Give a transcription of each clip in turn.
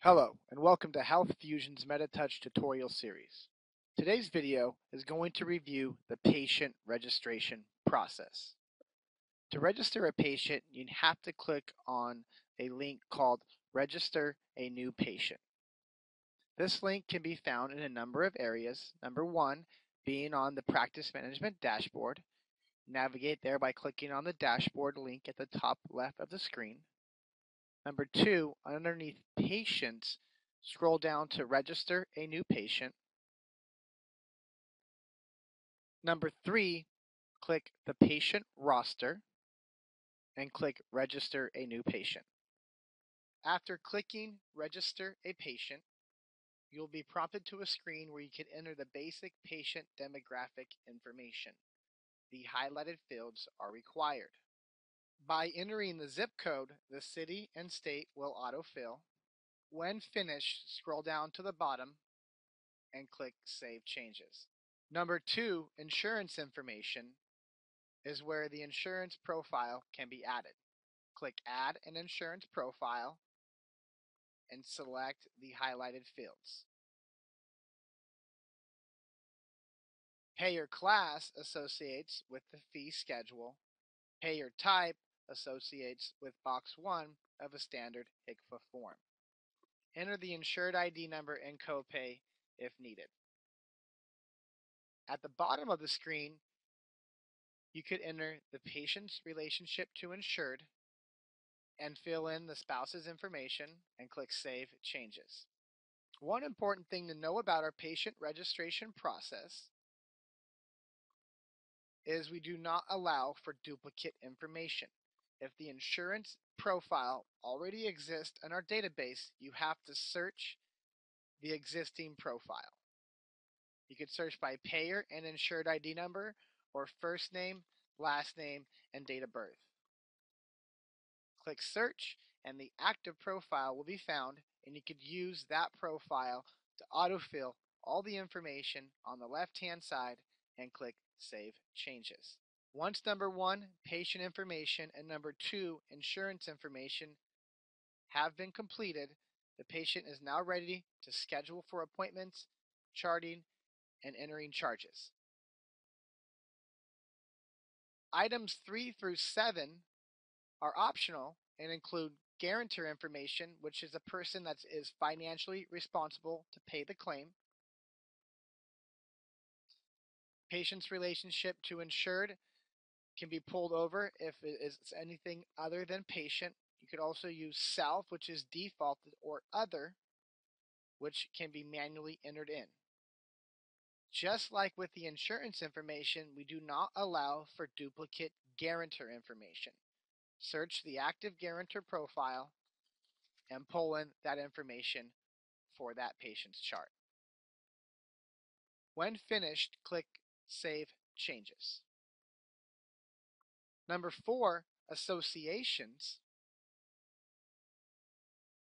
Hello, and welcome to Health Fusion's MetaTouch tutorial series. Today's video is going to review the patient registration process. To register a patient, you have to click on a link called Register a New Patient. This link can be found in a number of areas. Number one, being on the Practice Management dashboard. Navigate there by clicking on the dashboard link at the top left of the screen. Number two, underneath Patients, scroll down to Register a New Patient. Number three, click the Patient Roster and click Register a New Patient. After clicking Register a Patient, you'll be prompted to a screen where you can enter the basic patient demographic information. The highlighted fields are required. By entering the zip code, the city and state will autofill. When finished, scroll down to the bottom and click Save Changes. Number two, insurance information is where the insurance profile can be added. Click Add an Insurance Profile and select the highlighted fields. Payer class associates with the fee schedule. Payer type associates with box 1 of a standard HCFA form. Enter the insured ID number and copay if needed. At the bottom of the screen, you could enter the patient's relationship to insured and fill in the spouse's information and click Save Changes. One important thing to know about our patient registration process is we do not allow for duplicate information. If the insurance profile already exists in our database, you have to search the existing profile. You can search by payer and insured ID number or first name, last name, and date of birth. Click Search and the active profile will be found, and you could use that profile to autofill all the information on the left-hand side and click Save Changes. Once number one, patient information, and number two, insurance information have been completed, the patient is now ready to schedule for appointments, charting, and entering charges. Items 3 through 7 are optional and include guarantor information, which is a person that is financially responsible to pay the claim. Patient's relationship to insured can be pulled over if it is anything other than patient. You could also use self, which is defaulted, or other, which can be manually entered in. Just like with the insurance information, we do not allow for duplicate guarantor information. Search the active guarantor profile and pull in that information for that patient's chart. When finished, click Save Changes. Number 4, Associations,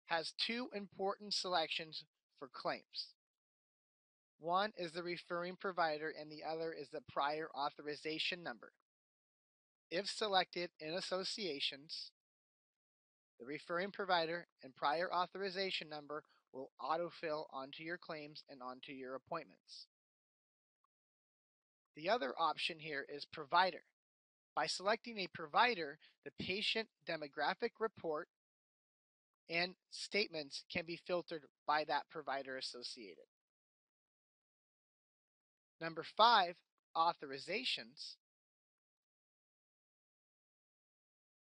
has two important selections for claims. One is the referring provider and the other is the prior authorization number. If selected in Associations, the referring provider and prior authorization number will autofill onto your claims and onto your appointments. The other option here is provider. By selecting a provider, the patient demographic report and statements can be filtered by that provider associated. Number 5, authorizations,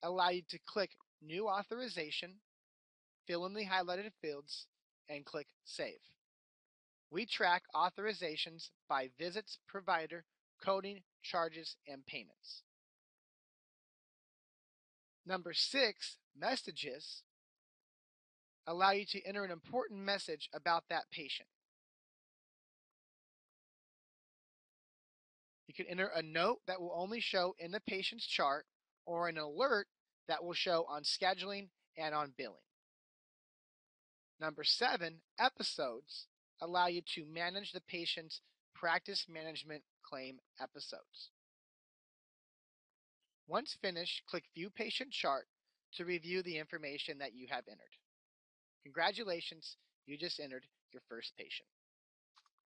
allow you to click New Authorization, fill in the highlighted fields, and click Save. We track authorizations by visits, provider, coding, charges, and payments. Number 6, messages, allow you to enter an important message about that patient. You can enter a note that will only show in the patient's chart or an alert that will show on scheduling and on billing. Number 7, episodes, allow you to manage the patient's practice management claim episodes. Once finished, click View Patient Chart to review the information that you have entered. Congratulations, you just entered your first patient.